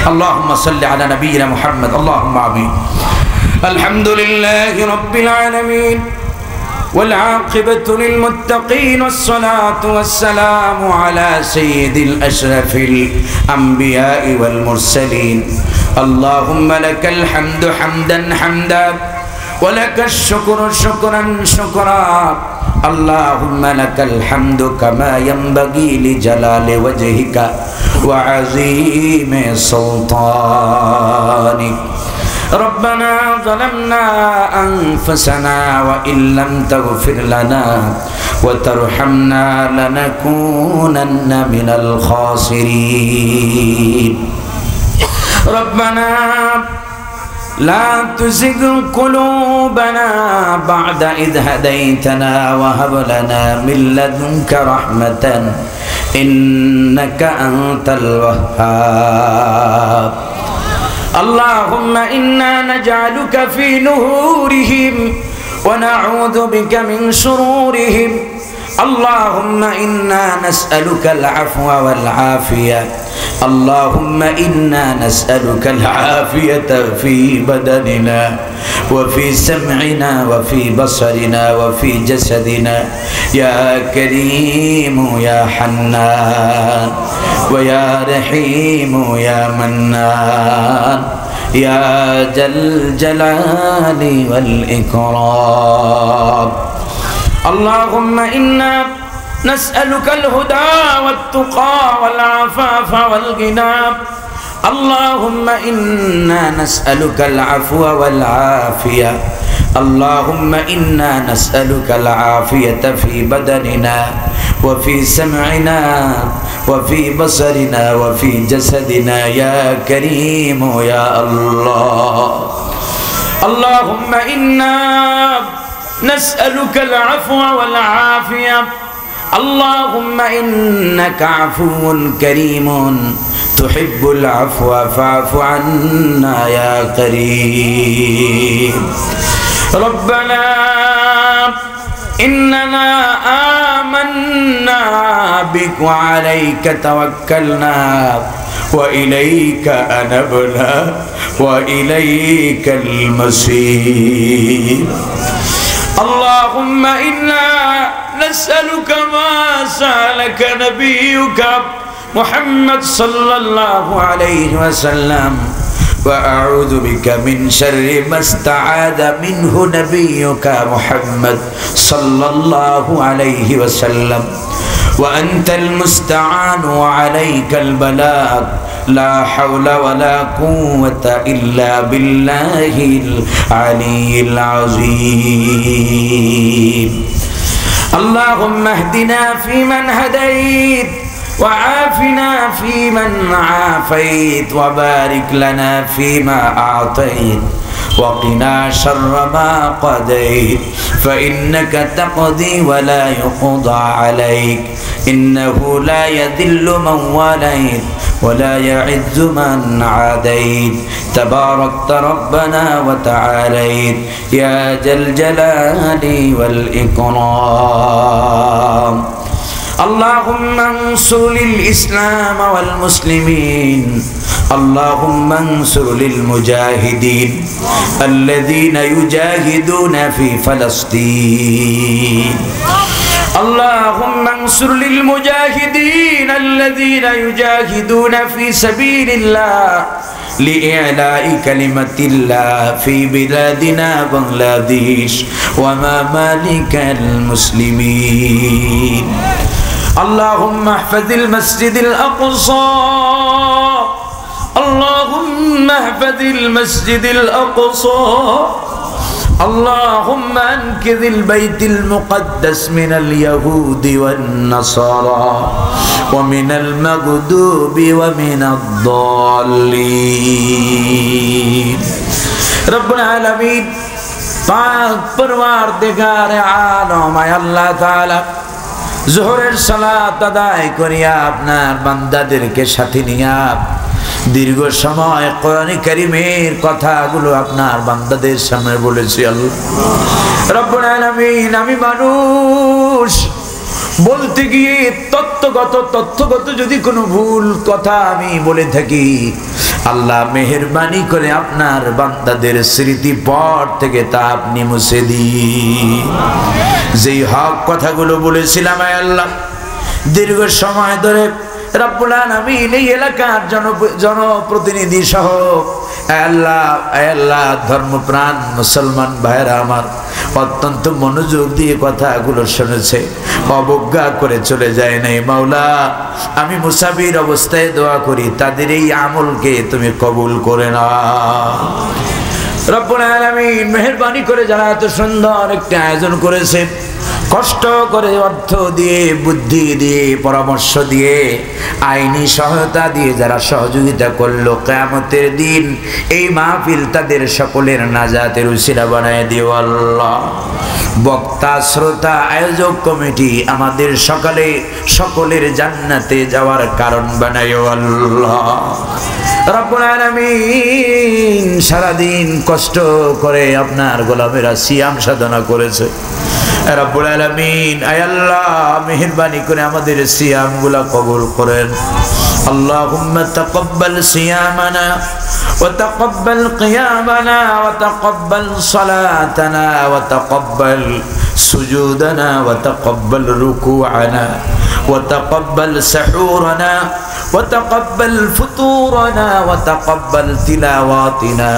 اللهم صل على نبينا محمد اللهم آمين الحمد لله رب العالمين والعاقبة للمتقين والصلاة والسلام على سيد الأشرف الأنبياء والمرسلين اللهم لك الحمد حمدا حمدا ولك الشكر شكرا شكرا اللهم لك الحمد كما ينبغي لجلال وجهك وعظيم سلطانك ربنا ظلمنا أنفسنا وإن لم تغفر لنا وترحمنا لنكونن من الخاسرين ربنا لا تزغ قلوبنا بعد إذ هديتنا وهب لنا من لدنك رحمة إنك أنت الوهاب اللهم إنا نجعلك في نهورهم ونعوذ بك من شرورهم اللهم إنا نسألك العفو والعافية اللهم إنا نسألك العافية في بدننا وفي سمعنا وفي بصرنا وفي جسدنا يا كريم يا حنان ويا رحيم يا منان يا ذا الجلال والإكرام اللهم إنا نسألك الهدى والتقى والعفاف والغنى اللهم إنا نسألك العفو والعافية اللهم إنا نسألك العافية في بدننا وفي سمعنا وفي بصرنا وفي جسدنا يا كريم يا الله اللهم إنا نسألك العفو والعافية اللهم إنك عفو كريم تحب العفو فاعف عنا يا كريم ربنا إننا آمنا بك وعليك توكلنا وإليك أنبنا وإليك المصير اللهم إنا نسألك ما سألك نبيك محمد صلى الله عليه وسلم وأعوذ بك من شر ما استعاذ منه نبيك محمد صلى الله عليه وسلم وأنت المستعان وعليك البلاغ لا حول ولا قوة إلا بالله العلي العظيم اللهم اهدنا فيمن هديت وعافنا فيمن عافيت وبارك لنا فيما أعطيت وقنا شر ما قضيت فإنك تقضي ولا يقضى عليك إنه لا يذل من واليت ولا يعز من عاديت تباركت ربنا وتعاليت يا ذا الجلال والإكرام اللهم انصر للإسلام والمسلمين اللهم انصر للمجاهدين الذين يجاهدون في فلسطين اللهم انصر للمجاهدين الذين يجاهدون في سبيل الله لإعلاء كلمة الله في بلادنا بنغلاديش وممالك المسلمين اللهم احفظ المسجد الأقصى اللهم احفظ المسجد الأقصى اللهم انقذ البيت المقدس من اليهود والنصارى ومن المغضوب ومن الضالين رب العالمين পাক পরওয়ারদিগার আলম আল্লাহ তাআলা যোহরের সালাত আদায় করিয়া আপনার বান্দাদেরকে সাথে নিয়া দীর্ঘ সময় কোরআন কারীমের কথাগুলো আপনার বান্দাদের সামনে বলেছি আল্লাহ রব্বুল আলামিন আমি মানুষ বলতে গিয়ে তথ্যগত যদি কোনো ভুল কথা আমি বলে থাকি আল্লাহ মেহেরবানি করে আপনার বান্দাদের স্মৃতি পট থেকে তা আপনি মুছে দিন। যেই হক কথাগুলো বলেছিলাম আয় আল্লাহ, দীর্ঘ সময় ধরে রব্বুল আলামিন এই এলাকার জনপ্রতিনিধি সহ আল্লাহ ধর্মপ্রাণ মুসলমান ভাইরা আমার অত্যন্ত মনোযোগ দিয়ে কথাগুলো শুনেছে, অবজ্ঞা করে চলে যায় নাই। মাওলা, আমি মুসাফির অবস্থায় দোয়া করি তাদের এই আমলকে তুমি কবুল করে নাও। রব্বুল আলামিন মেহেরবানি করে যারা এত সুন্দর একটা আয়োজন করেছে, কষ্ট করে অর্থ দিয়ে, বুদ্ধি দিয়ে, পরামর্শ দিয়ে, আইনি সহায়তা দিয়ে যারা সহযোগিতা করলো, কিয়ামতের দিন এই মাহফিল তাদের সকলের নাজাতের উসিলা বানায় দিও আল্লাহ। বক্তা, শ্রোতা, আয়োজক কমিটি আমাদের সকলের জান্নাতে যাওয়ার কারণ বানায়ো আল্লাহ। রব্বুল আলামিন সারাদিন কষ্ট করে আপনার গোলামেরা সিয়াম সাধনা করেছে। রব্বুল আলামিন আয় আল্লাহ মেহেরবানি করে আমাদের সিয়ামগুলা কবুল করেন। আল্লাহুম্মা তাকাব্বাল সিয়ামানা ওয়া তাকাব্বাল কিয়ামানা ওয়া তাকাব্বাল সালাতানা ওয়া তাকাব্বাল সুজুদানা ওয়া তাকাব্বাল রুকুআনা ওয়া তাকাব্বাল সাহুরানা وتقبل فطورنا وتقبل تلاواتنا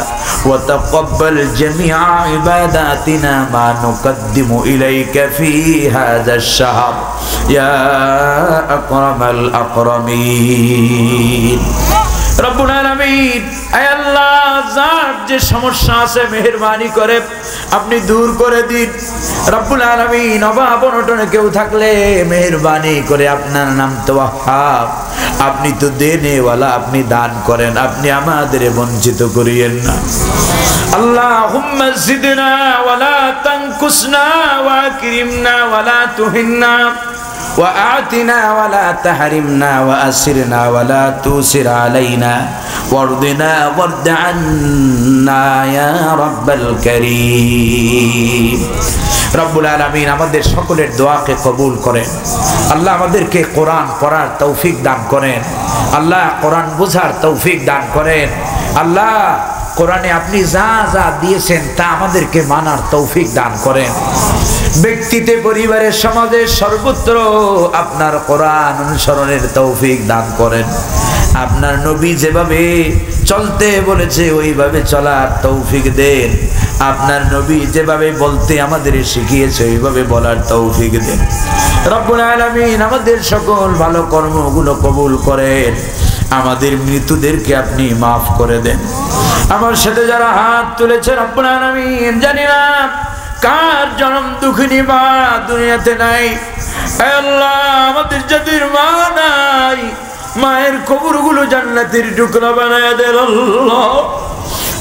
وتقبل جميع عباداتنا ما نقدم إليك في هذا الشهر يا أكرم الأكرمين রব্বুল আলামিন আয় আল্লাহ যার যে সমস্যা আছে মেহেরবানি করে আপনি দূর করে দিন। রব্বুল আলামিন অভাব অনটনে কেউ থাকলে মেহেরবানি করে, আপনার নাম তো ওয়াহ্হাব, আপনি তো দেনেওয়ালা, আপনি দান করেন, আপনি আমাদের বঞ্চিত করিয়েন না। আল্লাহুম্মা জিদনা ওয়ালা তানকুসনা ওয়া আকরিমনা ওয়ালা তুহিন্না وآتنا ولا تحرمنا وأسرنا ولا توسر علينا وارضنا وارض عنا يا رب الكريم। রব্বুল আলামিন আমাদের সকলের দোয়াকে কবুল করেন। আল্লাহ আমাদেরকে কোরআন পড়ার তৌফিক দান করেন। আল্লাহ কোরআন বোঝার তৌফিক দান করেন। আল্লাহ কোরআনে আপনি যা যা দিয়েছেন তা আমাদেরকে মানার তৌফিক দান করেন। ব্যক্তিতে, পরিবারে, সমাজে সর্বত্র আপনার কোরআন অনুসরণের তৌফিক দান করেন। আপনার নবী যেভাবে চলতে বলেছে ওইভাবে চলার তৌফিক দেন। আপনার নবী যেভাবে বলতে আমাদের শিখিয়েছে ওইভাবে বলার তৌফিক দেন। রব্বুল আলামিন আমাদের সকল ভালো কর্মগুলো কবুল করেন। আমাদের মৃতদেরকে আপনি মাফ করে দেন। আমার সাথে যারা হাত তুলেছে রব্বুল আলামিন জানি না কার জন্ম দুঃখিনী মা দুনিয়াতে নাই। আল্লাহ আমাদের যাদের মা নাই, মায়ের কবরগুলো জান্নাতের টুকরা বানায় দেন আল্লাহ।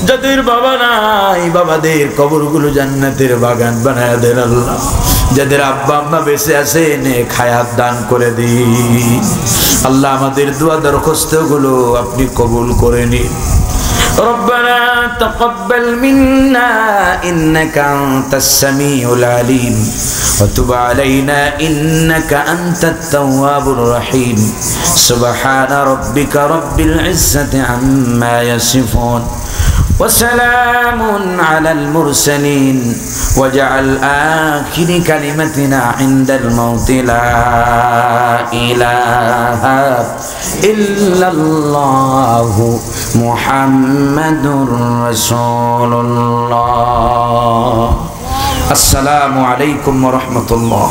যাদের বাবা নাই, বাবাদের কবরগুলো জান্নাতের বাগান বানায় দেন আল্লাহ। যাদের আব্বা আম্মা বেঁচে আছে নেক হায়াত দান করে দিন আল্লাহ। আমাদের দোয়া দরখাস্তগুলো আপনি কবুল করে নিন। ربنا تقبل منا إنك أنت السميع العليم وتب علينا إنك أنت التواب الرحيم سبحان ربك رب العزة عما يصفون وسلام على المرسلين وجعل آخر كلمتنا عند الموت لا إله إلا الله محمد رسول الله। السلام عليكم ورحمة الله।